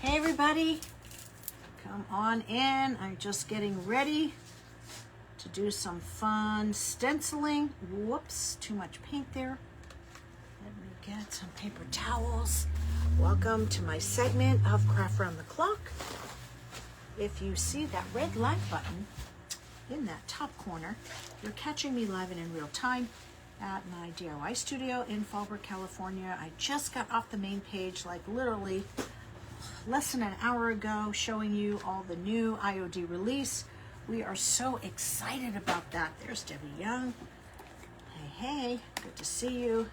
Hey everybody, come on in. I'm just getting ready to do some fun stenciling. Whoops, too much paint there. Let me get some paper towels. Welcome to my segment of Craft Round the Clock. If you see that red live button in that top corner, you're catching me live and in real time at my DIY studio in Fallbrook, California. I just got off the main page, like literally less than an hour ago, showing you all the new IOD release. We are so excited about that. There's Debbie Young. Hey, hey, good to see you.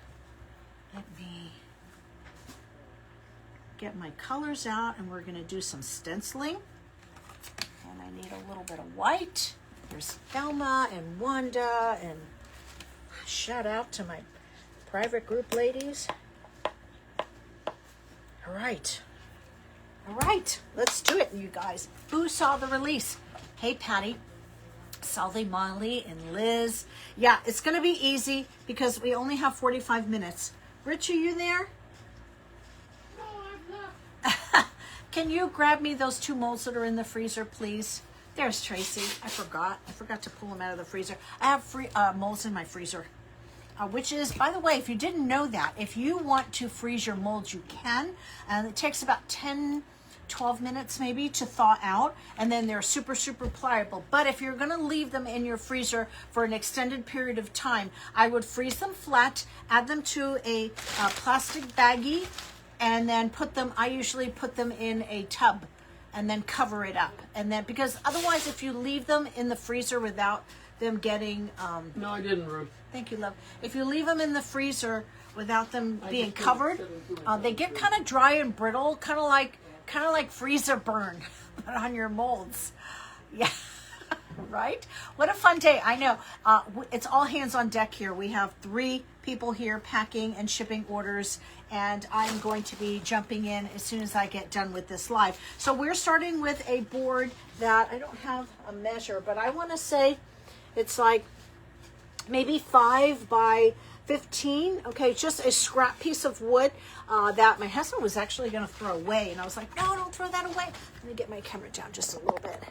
Let me get my colors out and we're gonna do some stenciling. And I need a little bit of white. There's Thelma and Wanda, and shout out to my private group ladies. All right. All right, let's do it, you guys. Who saw the release? Hey, Patty, Salvi, Molly, and Liz. Yeah, it's going to be easy because we only have 45 minutes. Rich, are you there? No, I'm not. Can you grab me those 2 molds that are in the freezer, please? There's Tracy. I forgot to pull them out of the freezer. I have molds in my freezer. Which is, by the way, if you didn't know that, if you want to freeze your molds, you can. And it takes about 12 minutes maybe to thaw out, and then they're super, super pliable. But if you're going to leave them in your freezer for an extended period of time, I would freeze them flat, add them to a plastic baggie, and then I usually put them in a tub and then cover it up. And then, because otherwise if you leave them in the freezer without them getting... No, I didn't, Ruth. Thank you, love. If you leave them in the freezer without them being covered, they get kind of dry and brittle, kind of like freezer burn on your molds. Yeah, right? What a fun day. I know. It's all hands on deck here. We have 3 people here packing and shipping orders, and I'm going to be jumping in as soon as I get done with this live. So we're starting with a board that I don't have a measure, but I want to say it's like maybe 5 by 15. Okay, just a scrap piece of wood that my husband was actually going to throw away, and I was like, no, don't throw that away. Let me get my camera down just a little bit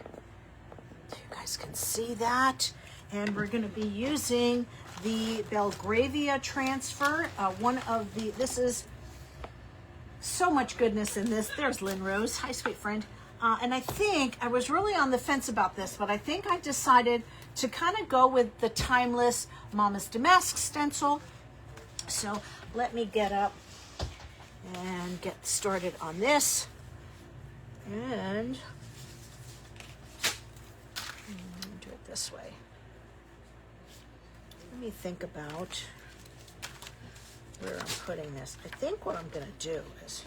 so you guys can see that. And we're going to be using the Belgravia transfer. This is so much goodness in this. There's Lynn Rose. Hi, sweet friend. And I think I was really on the fence about this, but I think I decided to kind of go with the timeless Mama's Damask stencil. So let me get up and get started on this. And do it this way. Let me think about where I'm putting this. I think what I'm going to do is,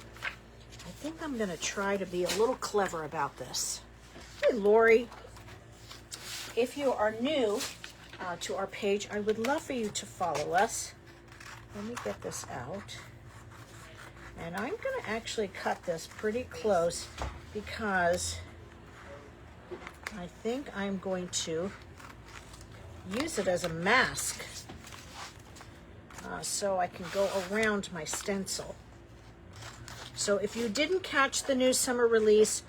I think I'm going to try to be a little clever about this. Hey, Lori. If you are new to our page, I would love for you to follow us. Let me get this out. And I'm going to actually cut this pretty close because I think I'm going to use it as a mask so I can go around my stencil. So if you didn't catch the new summer release,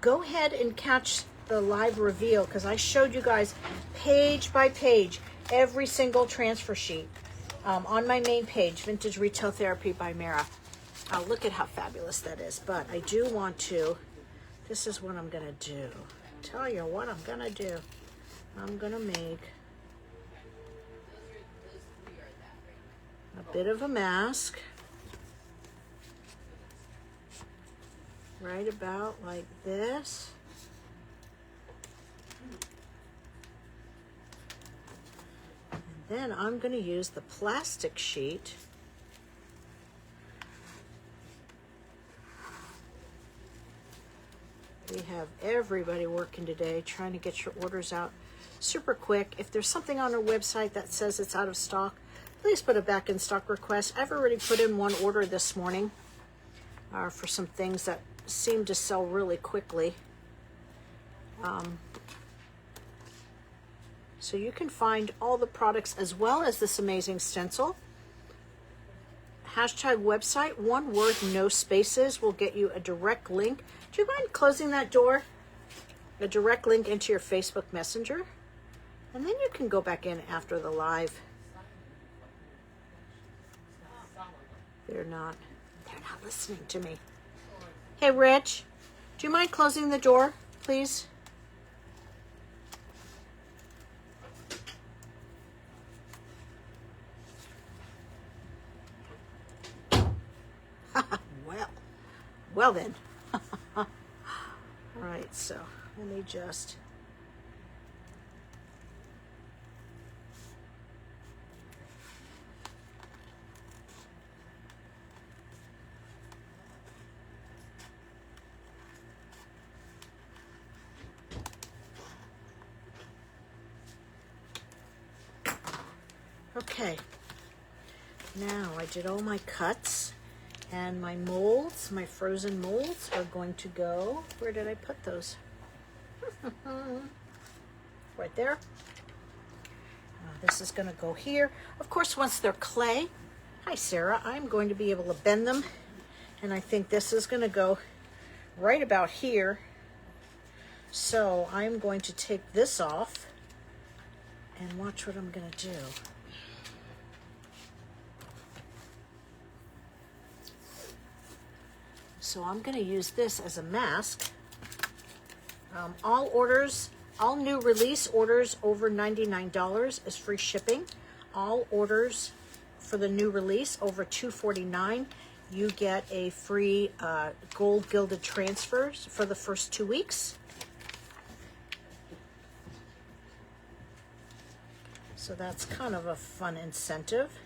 go ahead and catch the live reveal, because I showed you guys page by page every single transfer sheet on my main page, Vintage Retail Therapy by Mara. Look at how fabulous that is. But I do want to, this is what I'm going to do. Tell you what I'm going to do. I'm going to make a bit of a mask. Right about like this. And then I'm going to use the plastic sheet we have everybody working today trying to get your orders out super quick. If there's something on our website that says it's out of stock, please put a back in stock request. I've already put in 1 order this morning for some things that seem to sell really quickly. So you can find all the products as well as this amazing stencil. hashtag website, one word, no spaces, will get you a direct link. Do you mind closing that door? A direct link into your Facebook Messenger. And then you can go back in after the live. They're not listening to me. Hey, Rich, do you mind closing the door, please? Well then. All right, so let me just... Okay, now I did all my cuts, and my molds, my frozen molds are going to go, where did I put those? Right there. This is going to go here. Of course, once they're clay, hi Sarah, I'm going to be able to bend them, and I think this is going to go right about here. So I'm going to take this off and watch what I'm going to do. So I'm going to use this as a mask. All new release orders over $99 is free shipping. All orders for the new release over $249, you get a free gold gilded transfers for the first 2 weeks. So that's kind of a fun incentive.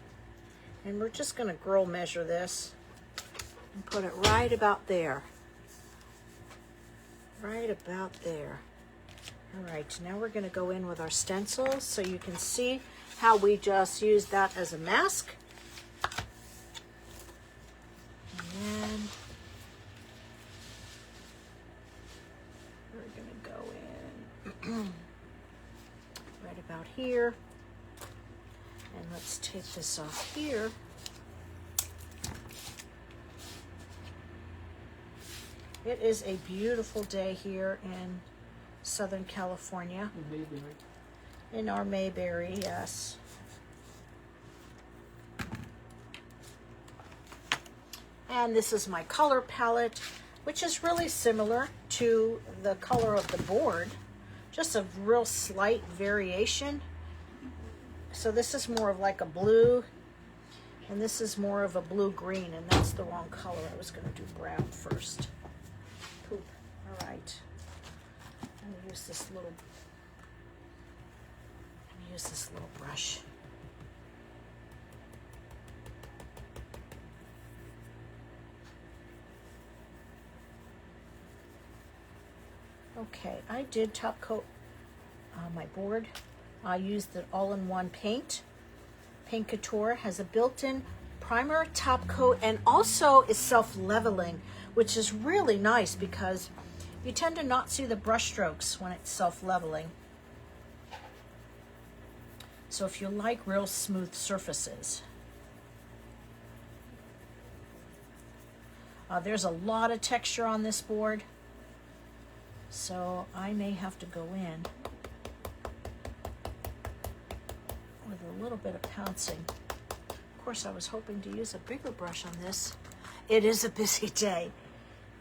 And we're just going to girl measure this and put it right about there. Right about there. All right, now we're going to go in with our stencils so you can see how we just use that as a mask. And then we're going to go in right about here. And let's take this off here. It is a beautiful day here in Southern California. In our Mayberry, yes. And this is my color palette, which is really similar to the color of the board, just a real slight variation. So this is more of like a blue, and this is more of a blue-green, and that's the wrong color. I was going to do brown first. Poop. All right. I'm going to use this little brush. Okay, I did top coat my board. I used the all-in-one paint. Paint Couture has a built-in primer, top coat, and also is self-leveling, which is really nice because you tend to not see the brush strokes when it's self-leveling. So if you like real smooth surfaces. There's a lot of texture on this board, so I may have to go in with a little bit of pouncing. Of course, I was hoping to use a bigger brush on this. It is a busy day.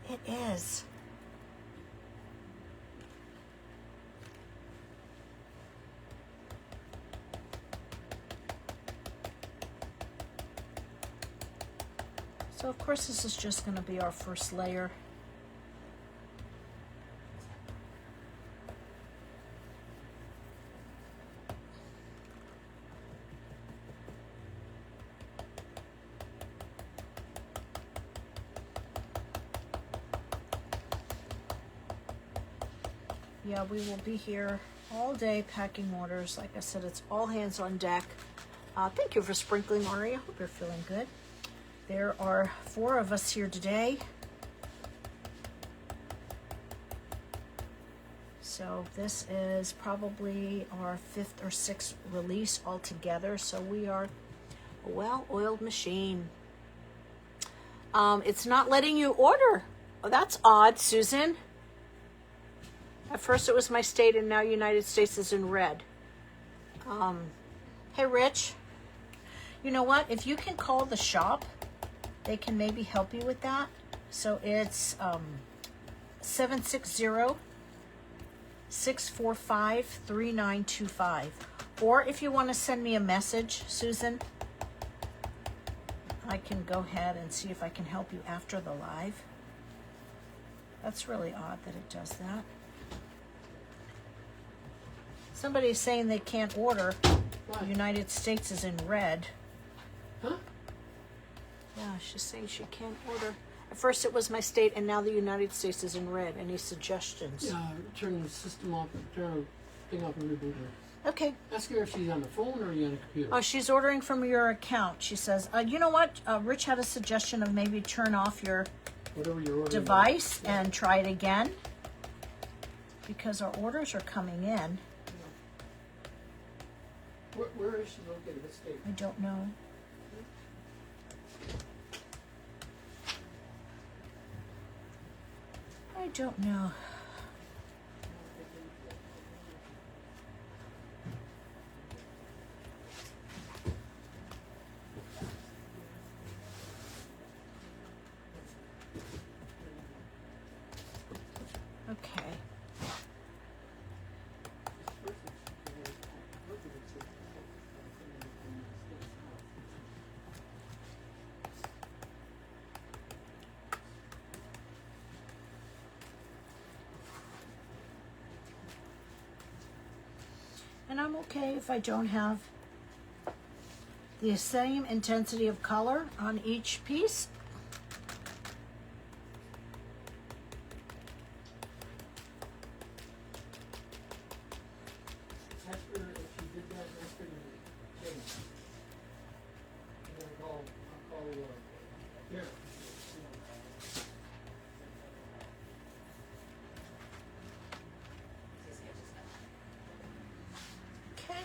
It is. So of course this is just going to be our first layer. Yeah, we will be here all day packing orders. Like I said, it's all hands on deck. Thank you for sprinkling, Ari. I hope you're feeling good. There are 4 of us here today. So this is probably our 5th or 6th release altogether. So we are a well-oiled machine. It's not letting you order. Oh, that's odd, Susan. At first it was my state, and now United States is in red. Hey, Rich. You know what? If you can call the shop, they can maybe help you with that. So it's 760-645-3925. Or if you want to send me a message, Susan, I can go ahead and see if I can help you after the live. That's really odd that it does that. Somebody's saying they can't order. The United States is in red. Huh? Yeah, she's saying she can't order. At first it was my state, and now the United States is in red. Any suggestions? Yeah, turn the system off, turn the thing off and reboot her. Okay. Ask her if she's on the phone or are you on the computer. Oh, she's ordering from your account. She says, you know what? Rich had a suggestion of maybe turn off your Whatever you're ordering device and try it again. Because our orders are coming in. Where is she located? What state? I don't know. I don't know. Okay. And I'm okay if I don't have the same intensity of color on each piece. Ask her if she did that, ask her to change. And then I'll call here. Okay.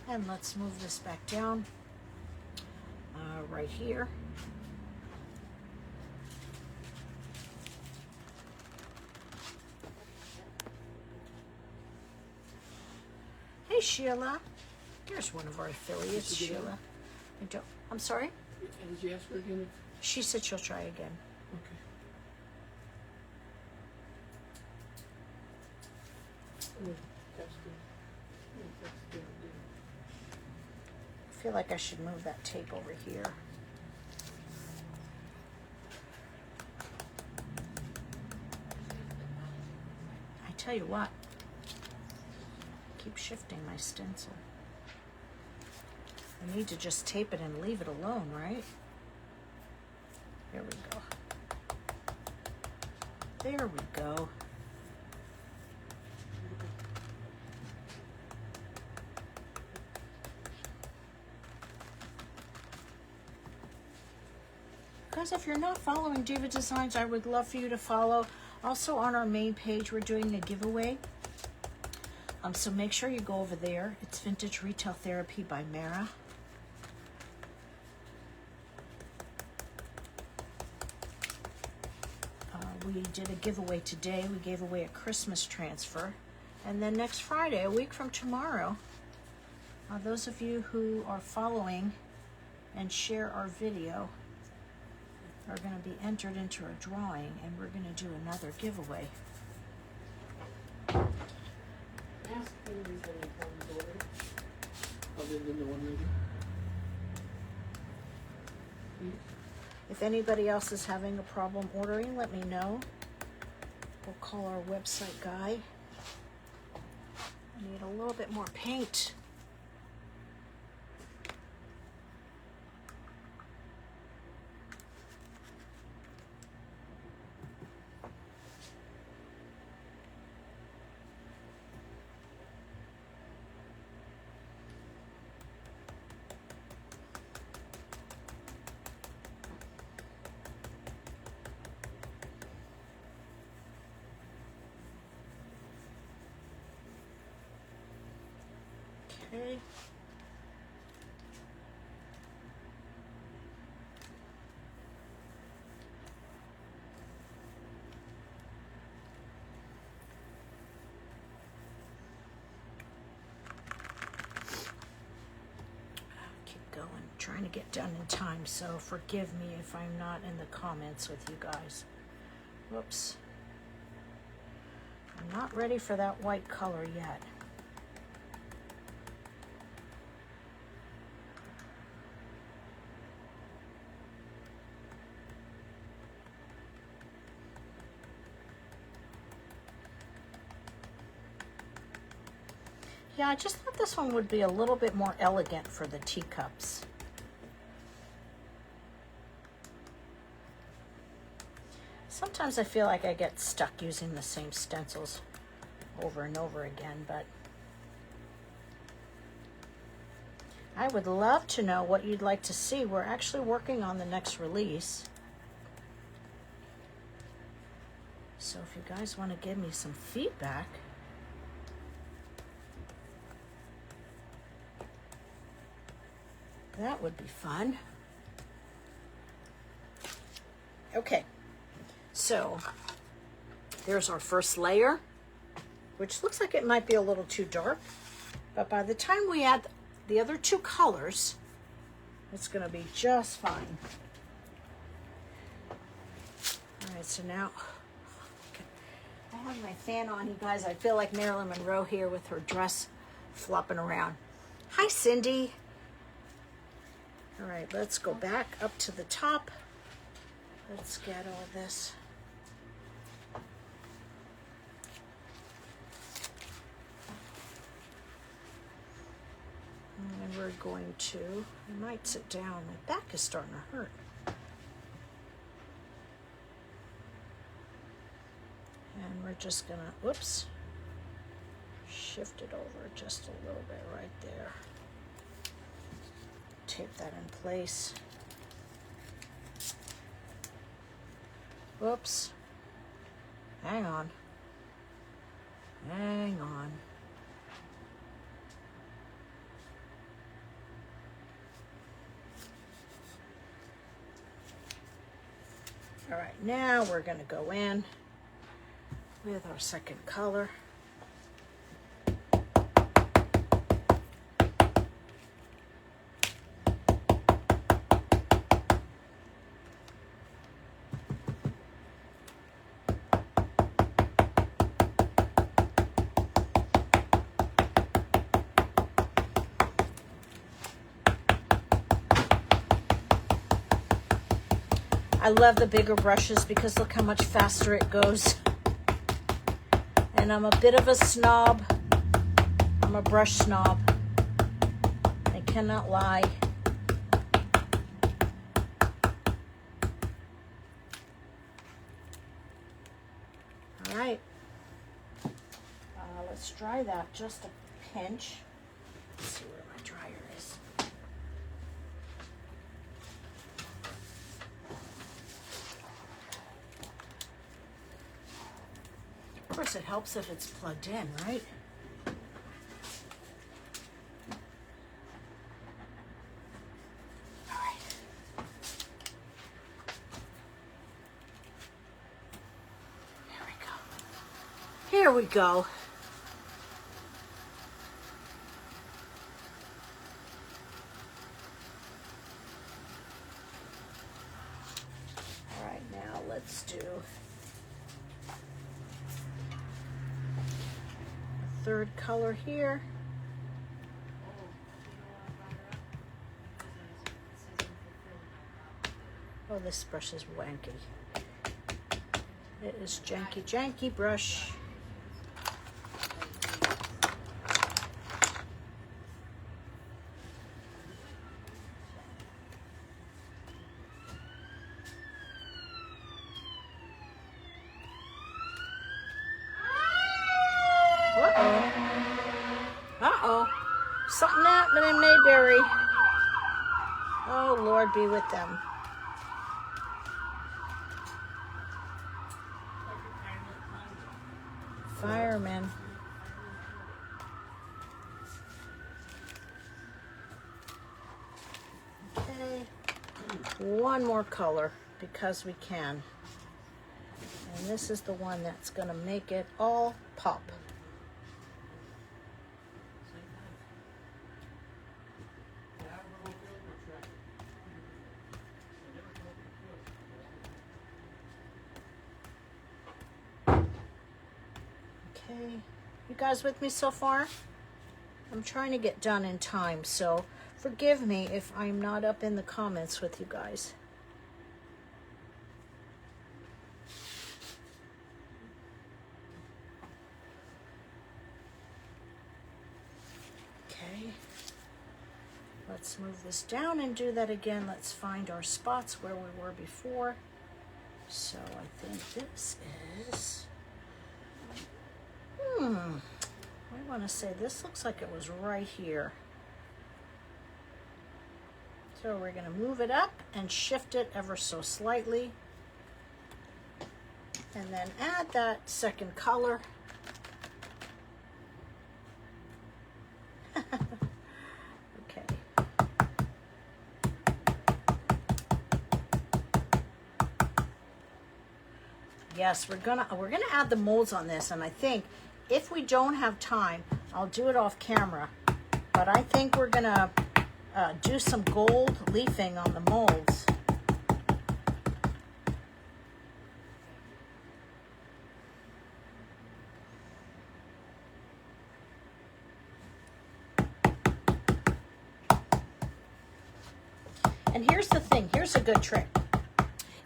And let's move this back down right here. Hey, Sheila. Here's one of our affiliates, Did she get Sheila. I'm sorry? And did you ask her again? She said she'll try again. Okay. I feel like I should move that tape over here. I tell you what, I keep shifting my stencil. I need to just tape it and leave it alone, right? There we go. There we go. Guys, if you're not following Diva Designs, I would love for you to follow. Also on our main page, we're doing a giveaway. So make sure you go over there. It's Vintage Retail Therapy by Mara. We did a giveaway today. We gave away a Christmas transfer. And then next Friday, a week from tomorrow, those of you who are following and share our video are going to be entered into a drawing, and we're going to do another giveaway. Ask if anybody's having problems ordering, other than the one lady. Please. If anybody else is having a problem ordering, let me know. We'll call our website guy. I need a little bit more paint. Okay. trying to get done in time, so forgive me if I'm not in the comments with you guys. Whoops. I'm not ready for that white color yet. Yeah, I just thought this one would be a little bit more elegant for the teacups. Sometimes I feel like I get stuck using the same stencils over and over again, but I would love to know what you'd like to see. We're actually working on the next release. So if you guys want to give me some feedback, that would be fun. Okay, so there's our first layer, which looks like it might be a little too dark, but by the time we add the other two colors, it's going to be just fine. All right, so now I have my fan on, you guys. I feel like Marilyn Monroe here with her dress flopping around. Hi, Cindy. All right, let's go back up to the top. Let's get all this. And we're going to, I might sit down. My back is starting to hurt. And we're just gonna, whoops, shift it over just a little bit right there. Tape that in place. Whoops. Hang on. Hang on. All right, now we're going to go in with our second color. I love the bigger brushes because look how much faster it goes. And I'm a bit of a snob. I'm a brush snob. I cannot lie. All right. Let's dry that just a pinch. Let's see where my dryer is. Of course, it helps if it's plugged in, right? All right. Here we go. Here we go. All right, now let's do third color here. Oh, this brush is wanky. It is janky brush. Uh-oh. Something happened in Mayberry. Oh, Lord, be with them. Firemen. Okay. One more color because we can. And this is the one that's going to make it all pop. Okay, you guys with me so far? I'm trying to get done in time, so forgive me if I'm not up in the comments with you guys. Okay, let's move this down and do that again. Let's find our spots where we were before. So I think this is, I want to say this looks like it was right here. So we're going to move it up and shift it ever so slightly. And then add that second color. Okay. Yes, we're gonna add the molds on this, and I think if we don't have time, I'll do it off camera. But I think we're gonna do some gold leafing on the molds. And here's the thing, here's a good trick.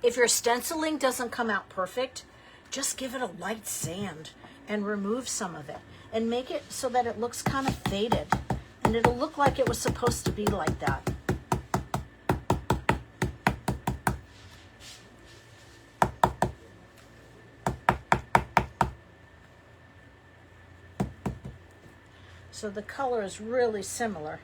If your stenciling doesn't come out perfect, just give it a light sand and remove some of it and make it so that it looks kind of faded, and it'll look like it was supposed to be like that. So the color is really similar.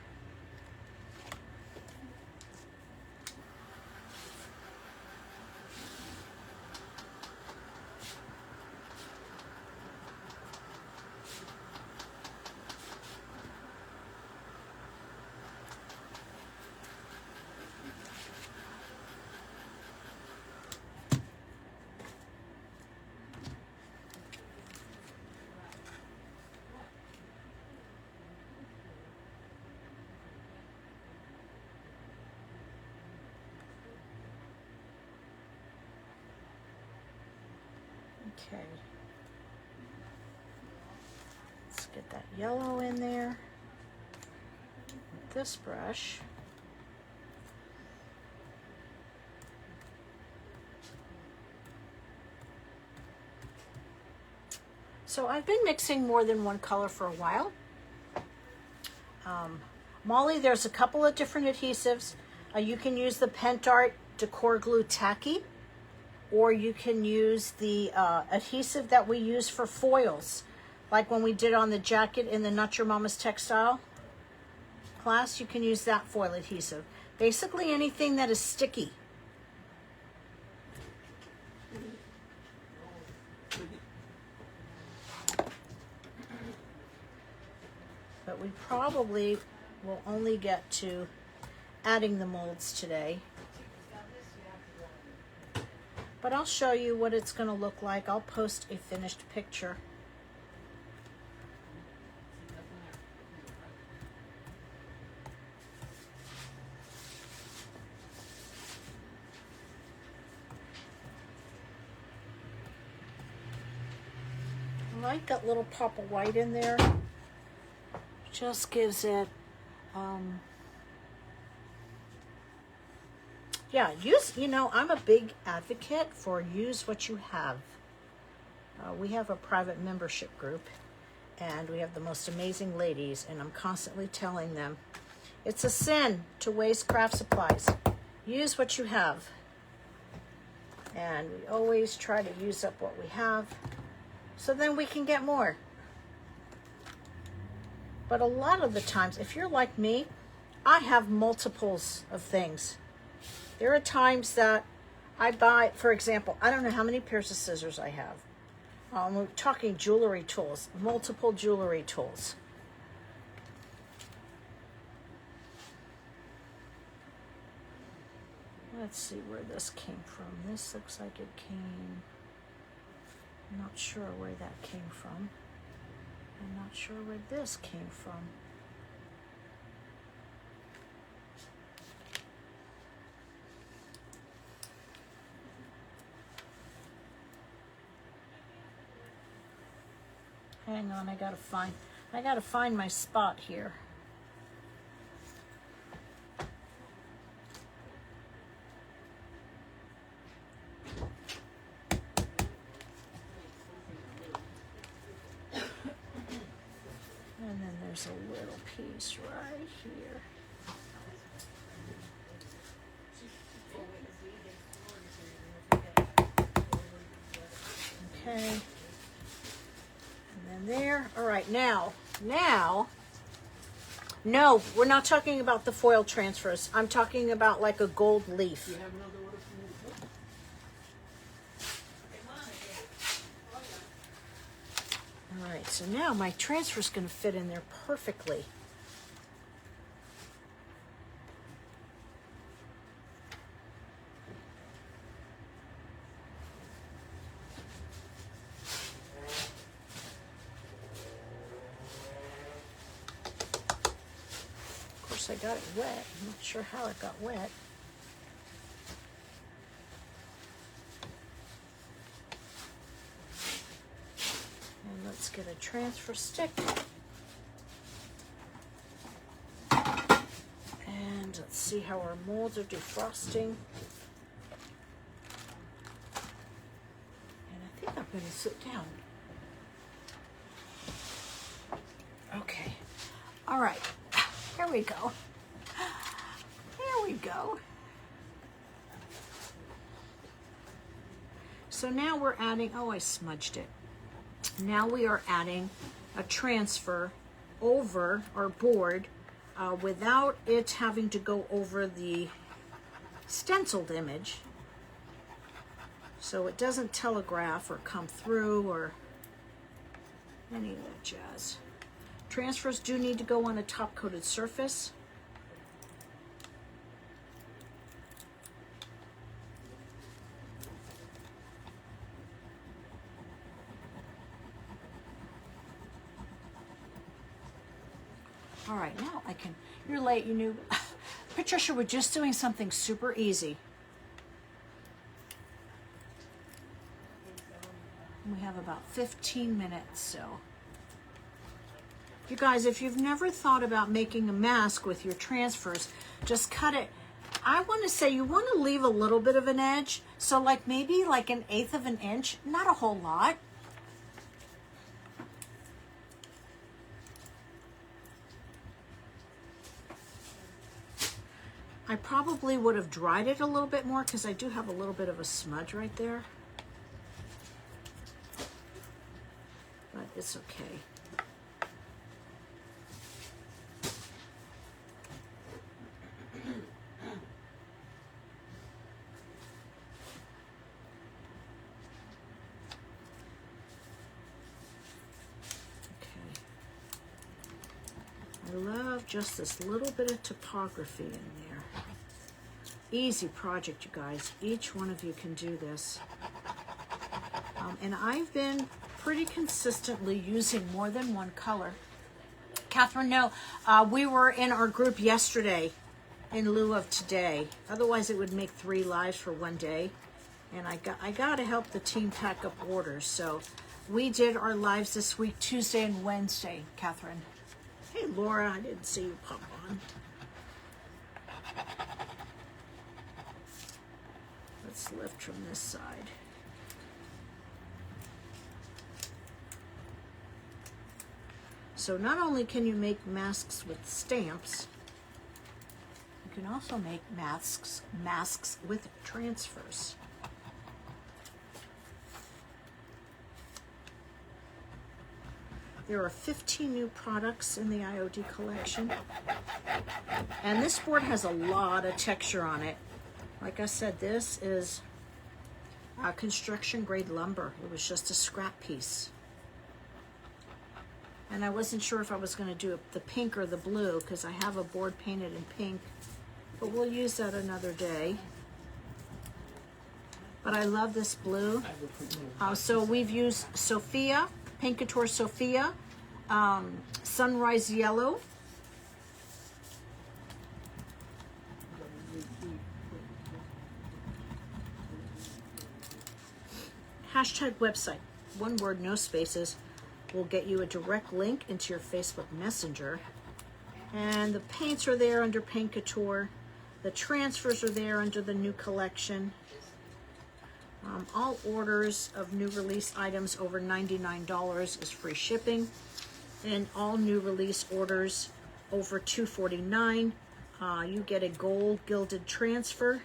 Okay, let's get that yellow in there with this brush. So I've been mixing more than one color for a while. Molly, there's a couple of different adhesives. You can use the PentArt Decor Glue Tacky, or you can use the adhesive that we use for foils, like when we did on the jacket in the Not Your Mama's Textile class. You can use that foil adhesive. Basically anything that is sticky. But we probably will only get to adding the molds today. But I'll show you what it's going to look like. I'll post a finished picture. I like that little pop of white in there. Just gives it, yeah, I'm a big advocate for use what you have. We have a private membership group, and we have the most amazing ladies, and I'm constantly telling them, it's a sin to waste craft supplies. Use what you have. And we always try to use up what we have, so then we can get more. But a lot of the times, if you're like me, I have multiples of things. There are times that I buy, for example, I don't know how many pairs of scissors I have. We're talking jewelry tools, multiple jewelry tools. Let's see where this came from. This looks like it came, I'm not sure where that came from. I'm not sure where this came from. Hang on, I gotta find my spot here. And then there's a little piece right here. Okay. And then there. All right, now, no, we're not talking about the foil transfers. I'm talking about like a gold leaf. Do you have another order for me to put? All right, so now my transfer is going to fit in there perfectly. Of course, I got it wet. I'm not sure how it got wet. And let's get a transfer stick. And let's see how our molds are defrosting. And I think I'm going to sit down. Okay. All right. Here we go. Here we go. So now we're adding, oh, I smudged it. Now we are adding a transfer over our board without it having to go over the stenciled image. So it doesn't telegraph or come through or any of that jazz. Transfers do need to go on a top-coated surface. All right, now I can, you're late, you knew. Patricia, we're just doing something super easy. We have about 15 minutes, so. You guys, if you've never thought about making a mask with your transfers, just cut it. I want to say you want to leave a little bit of an edge. So like maybe like 1/8 of an inch, not a whole lot. I probably would have dried it a little bit more because I do have a little bit of a smudge right there. But it's okay. I love just this little bit of topography in there. Easy project, you guys. Each one of you can do this. And I've been pretty consistently using more than one color. Catherine, no, we were in our group yesterday in lieu of today. Otherwise, it would make 3 lives for one day. And I got to help the team pack up orders. So we did our lives this week, Tuesday and Wednesday, Catherine. Hey, Laura, I didn't see you pop on. Let's lift from this side. So not only can you make masks with stamps, you can also make masks with transfers. There are 15 new products in the IOD collection. And this board has a lot of texture on it. Like I said, this is construction grade lumber. It was just a scrap piece. And I wasn't sure if I was going to do the pink or the blue because I have a board painted in pink. But we'll use that another day. But I love this blue. So we've used Sophia, Paint Couture Sophia, Sunrise Yellow, hashtag website, one word, no spaces, will get you a direct link into your Facebook Messenger. And the paints are there under Paint Couture. The transfers are there under the new collection. All orders of new release items over $99 is free shipping. And all new release orders over $249, you get a gold gilded transfer.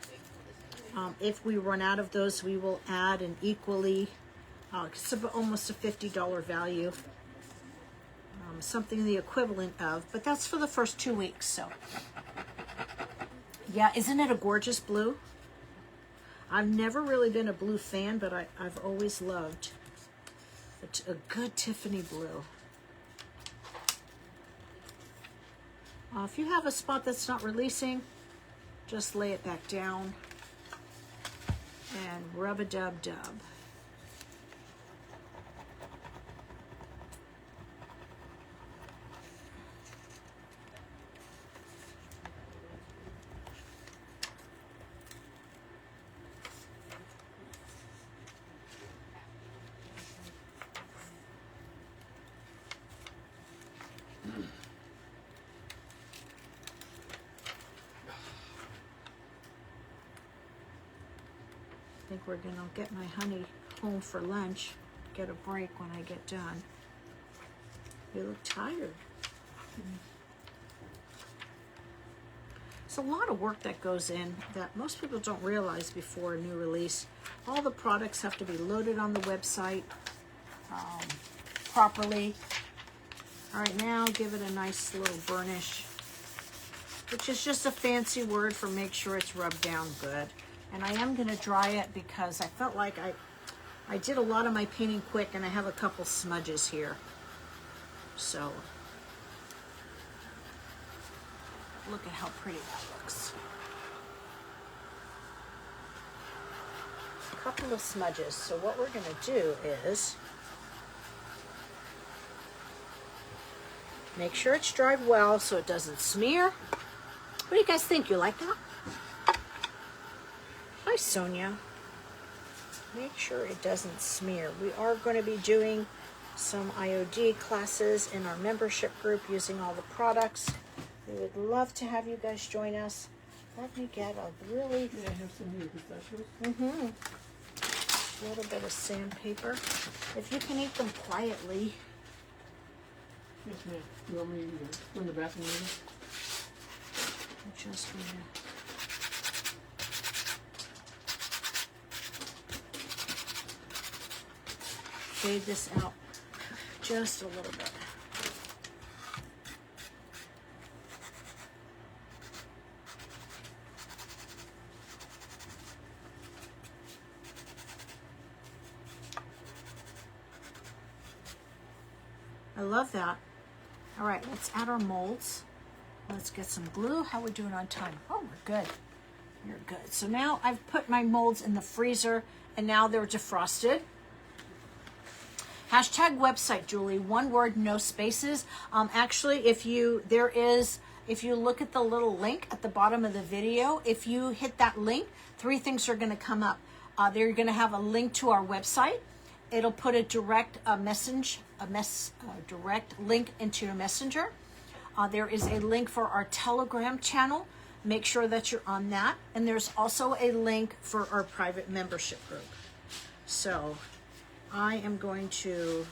If we run out of those, we will add an equally, it's almost a $50 value. Something the equivalent of, but that's for the first 2 weeks. So yeah, isn't it a gorgeous blue? I've never really been a blue fan, but I've always loved a good Tiffany blue. If you have a spot that's not releasing, just lay it back down and rub-a-dub-dub. I think we're gonna get my honey home for lunch, get a break when I get done. You look tired. It's a lot of work that goes in that most people don't realize before a new release. All the products have to be loaded on the website properly. All right, now give it a nice little burnish, which is just a fancy word for make sure it's rubbed down good. And I am gonna dry it because I felt like I did a lot of my painting quick and I have a couple smudges here. So, look at how pretty that looks. A couple of smudges. So what we're gonna do is make sure it's dried well so it doesn't smear. What do you guys think? You like that? Hi, Sonia. Make sure it doesn't smear. We are going to be doing some IOD classes in our membership group using all the products. We would love to have you guys join us. Let me get a really... Yeah, I have some here, pistachios. A little bit of sandpaper. If you can eat them quietly. Yes, ma'am. You want me to go in the bathroom later? I'm just going to... fade this out just a little bit. I love that. All right, let's add our molds. Let's get some glue. How are we doing on time? Oh, we're good. You're good. So now I've put my molds in the freezer and now they're defrosted. Hashtag website, Julie, one word, no spaces. Actually, if you look at the little link at the bottom of the video, if you hit that link, 3 things are gonna come up. They're gonna have a link to our website. It'll put a direct direct link into your messenger. There is a link for our Telegram channel. Make sure that you're on that. And there's also a link for our private membership group. So I am going to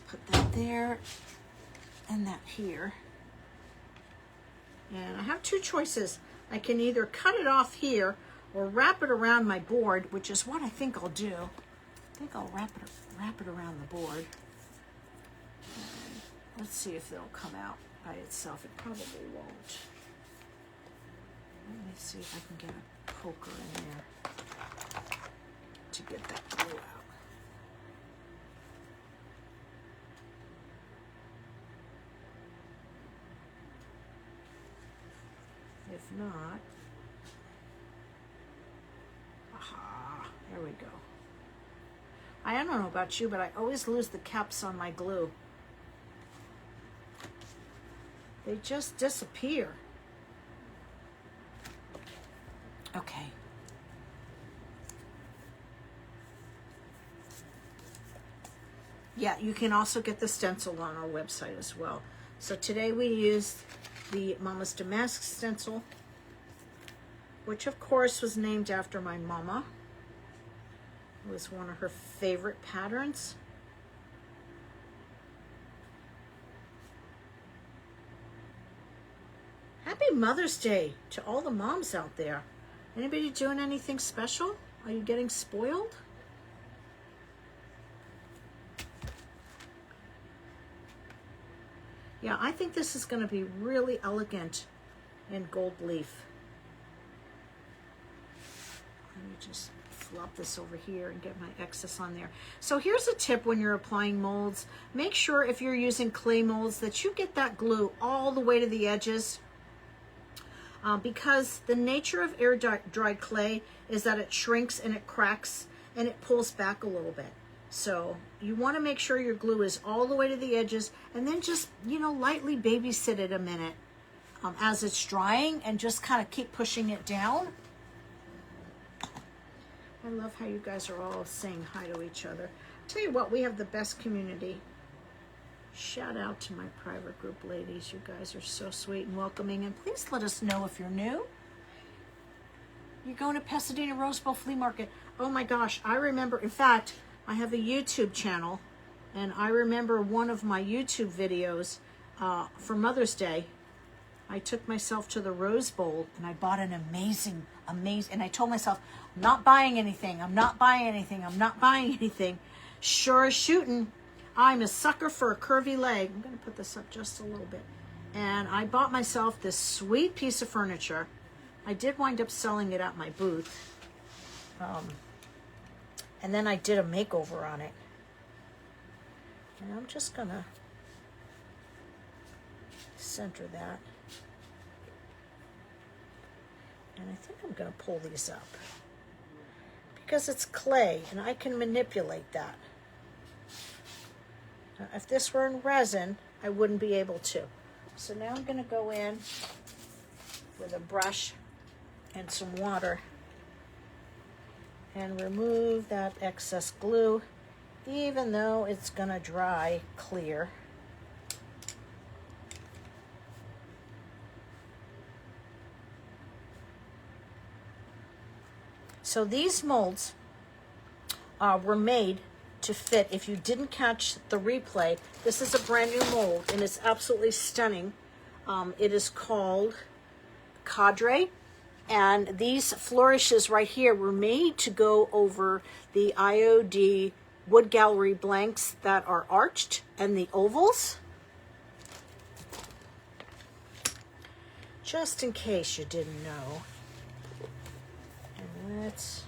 put that there and that here. And I have 2 choices. I can either cut it off here or wrap it around my board, which is what I think I'll do. I think I'll wrap it around the board. And let's see if it'll come out by itself. It probably won't. Let me see if I can get a poker in there to get that glue out. If not, aha, there we go. I don't know about you, but I always lose the caps on my glue. They just disappear. Okay. Yeah, you can also get the stencil on our website as well. So today we used the Mama's Damask stencil, which of course was named after my mama. It was one of her favorite patterns. Happy Mother's Day to all the moms out there. Anybody doing anything special? Are you getting spoiled? Yeah, I think this is going to be really elegant in gold leaf. Let me just flop this over here and get my excess on there. So here's a tip when you're applying molds. Make sure if you're using clay molds that you get that glue all the way to the edges. Because the nature of air-dried clay is that it shrinks and it cracks and it pulls back a little bit. So you want to make sure your glue is all the way to the edges, and then just, you know, lightly babysit it a minute as it's drying, and just kind of keep pushing it down. I love how you guys are all saying hi to each other. Tell you what, we have the best community. Shout out to my private group ladies. You guys are so sweet and welcoming. And please let us know if you're new. You're going to Pasadena Rose Bowl Flea Market. Oh my gosh, I remember, in fact, I have a YouTube channel, and I remember one of my YouTube videos for Mother's Day. I took myself to the Rose Bowl and I bought an amazing, and I told myself, I'm not buying anything. I'm not buying anything. I'm not buying anything. Sure as shooting. I'm a sucker for a curvy leg. I'm going to put this up just a little bit. And I bought myself this sweet piece of furniture. I did wind up selling it at my booth. And then I did a makeover on it. And I'm just going to center that. And I think I'm going to pull these up. Because it's clay and I can manipulate that. Now, if this were in resin, I wouldn't be able to. So now I'm going to go in with a brush and some water and remove that excess glue, even though it's going to dry clear. So these molds were made to fit. If you didn't catch the replay, this is a brand new mold and it's absolutely stunning. It is called Cadre, and these flourishes right here were made to go over the IOD wood gallery blanks that are arched and the ovals. Just in case you didn't know. And let's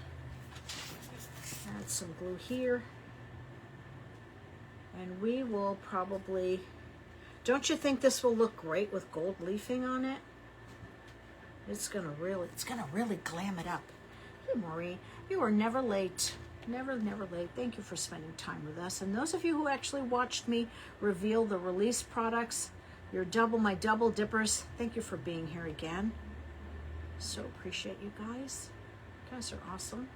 add some glue here. And we will probably, don't you think this will look great with gold leafing on it? It's gonna really glam it up. Hey Maureen, you are never late. Never late. Thank you for spending time with us. And those of you who actually watched me reveal the release products, my double dippers, thank you for being here again. So appreciate you guys. You guys are awesome.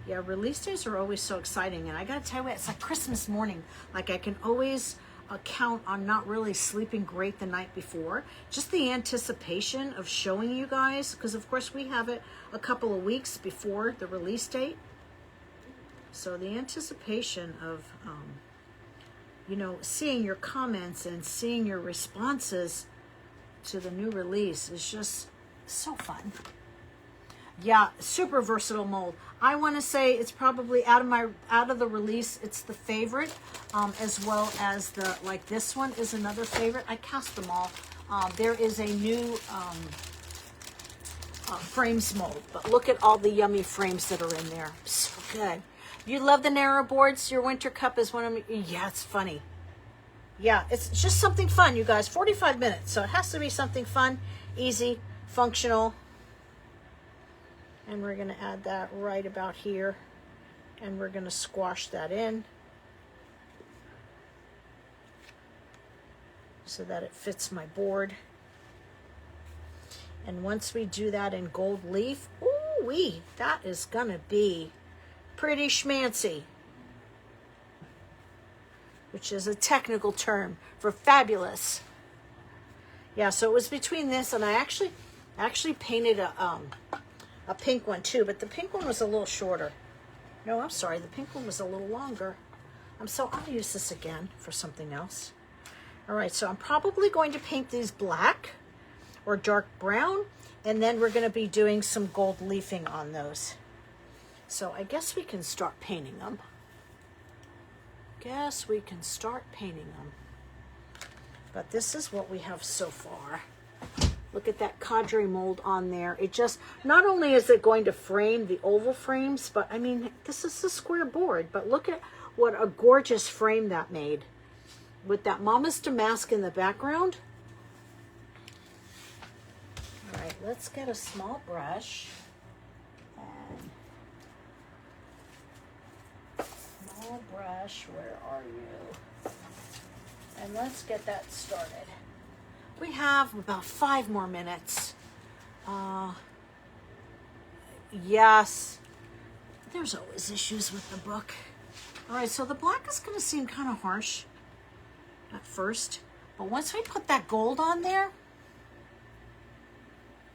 Yeah, release days are always so exciting, and I gotta tell you what, it's like Christmas morning. Like I can always count on not really sleeping great the night before. Just the anticipation of showing you guys, because of course we have it a couple of weeks before the release date. So the anticipation of, you know, seeing your comments and seeing your responses to the new release is just so fun. Yeah, super versatile mold. I want to say it's probably out of the release, it's the favorite, as well as like this one is another favorite. I cast them all. There is a new frames mold, but look at all the yummy frames that are in there. So good. You love the narrow boards? Your winter cup is one of them. Yeah, it's funny. Yeah, it's just something fun, you guys. 45 minutes, so it has to be something fun, easy, functional. And we're going to add that right about here. And we're going to squash that in so that it fits my board. And once we do that in gold leaf, ooh-wee, that is going to be pretty schmancy, which is a technical term for fabulous. Yeah, so it was between this and I actually painted a pink one too, but the pink one was a little shorter. No, I'm sorry, the pink one was a little longer. I'll use this again for something else. All right, so I'm probably going to paint these black or dark brown, and then we're going to be doing some gold leafing on those. So I guess we can start painting them. But this is what we have so far. Look at that cadre mold on there. It just, not only is it going to frame the oval frames, but I mean, this is a square board, but look at what a gorgeous frame that made with that Mama's Damask in the background. All right, let's get a small brush. Small brush, where are you? And let's get that started. We have about 5 more minutes. Yes, there's always issues with the book. All right, so the black is going to seem kind of harsh at first, but once we put that gold on there,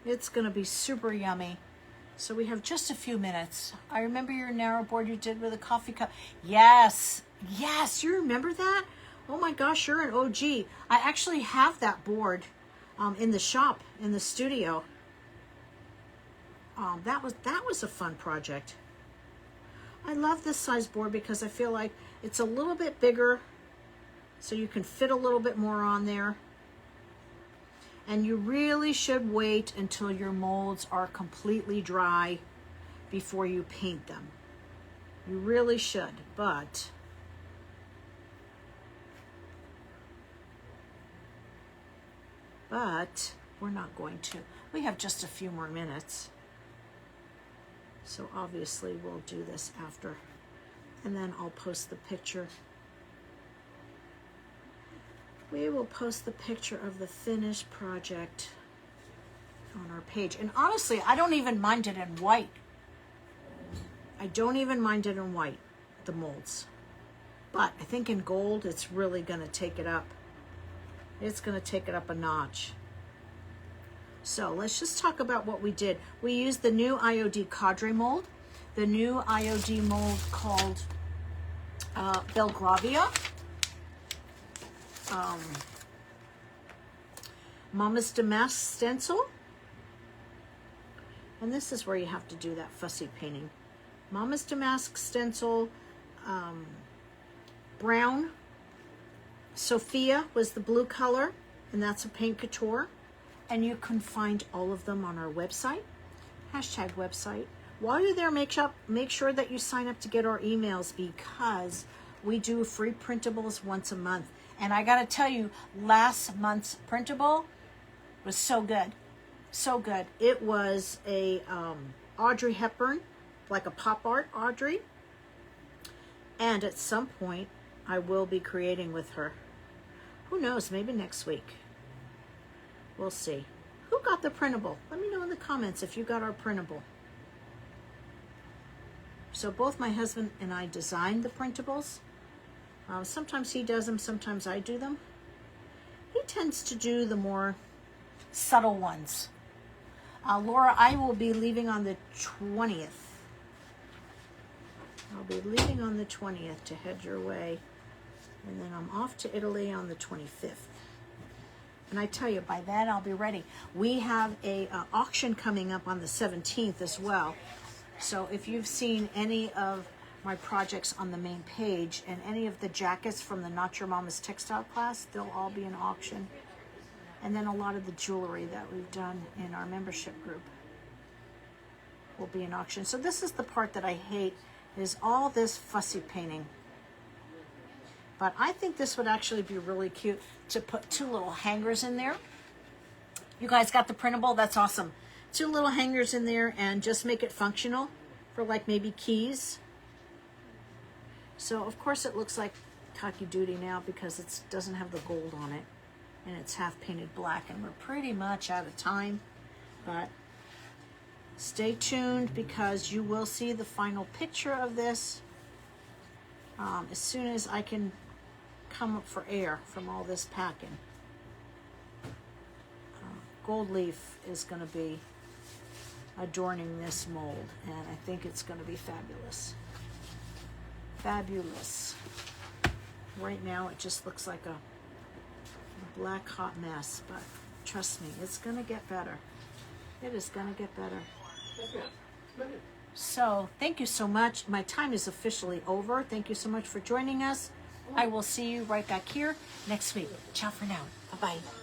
it's going to be super yummy. So we have just a few minutes. I remember your narrow board you did with a coffee cup. Yes, you remember that? Oh my gosh, you're an OG. I actually have that board in the shop, in the studio. That was a fun project. I love this size board because I feel like it's a little bit bigger, so you can fit a little bit more on there. And you really should wait until your molds are completely dry before you paint them. You really should, but we're not going to. We have just a few more minutes. So obviously we'll do this after, and then I'll post the picture. We will post the picture of the finished project on our page. And honestly, I don't even mind it in white. The molds. But I think in gold, it's really gonna take it up. It's gonna take it up a notch. So let's just talk about what we did. We used the new IOD cadre mold, the new IOD mold called Belgravia, Mama's Damask Stencil, and this is where you have to do that fussy painting. Mama's Damask Stencil, brown, Sophia was the blue color, and that's a paint couture. And you can find all of them on our website, #website. While you're there, make sure that you sign up to get our emails, because we do free printables once a month. And I gotta tell you, last month's printable was so good. So good. It was a Audrey Hepburn, like a pop art Audrey. And at some point, I will be creating with her. Who knows, maybe next week. We'll see. Who got the printable? Let me know in the comments if you got our printable. So both my husband and I designed the printables. Sometimes he does them, sometimes I do them. He tends to do the more subtle ones. Laura, I will be leaving on the 20th. I'll be leaving on the 20th to head your way. And then I'm off to Italy on the 25th. And I tell you, by then I'll be ready. We have a auction coming up on the 17th as well. So if you've seen any of my projects on the main page and any of the jackets from the Not Your Mama's Textile class, they'll all be in auction. And then a lot of the jewelry that we've done in our membership group will be in auction. So this is the part that I hate, is all this fussy painting. But I think this would actually be really cute to put 2 little hangers in there. You guys got the printable? That's awesome. 2 little hangers in there and just make it functional for like maybe keys. So of course it looks like Khaki Duty now because it doesn't have the gold on it. And it's half painted black, and we're pretty much out of time. But Stay tuned because you will see the final picture of this as soon as I can come up for air from all this packing. Gold leaf is going to be adorning this mold, and I think it's going to be fabulous. Fabulous. Right now it just looks like a black hot mess, but trust me, it's going to get better. It is going to get better. So thank you so much. My time is officially over. Thank you so much for joining us. I will see you right back here next week. Ciao for now. Bye-bye.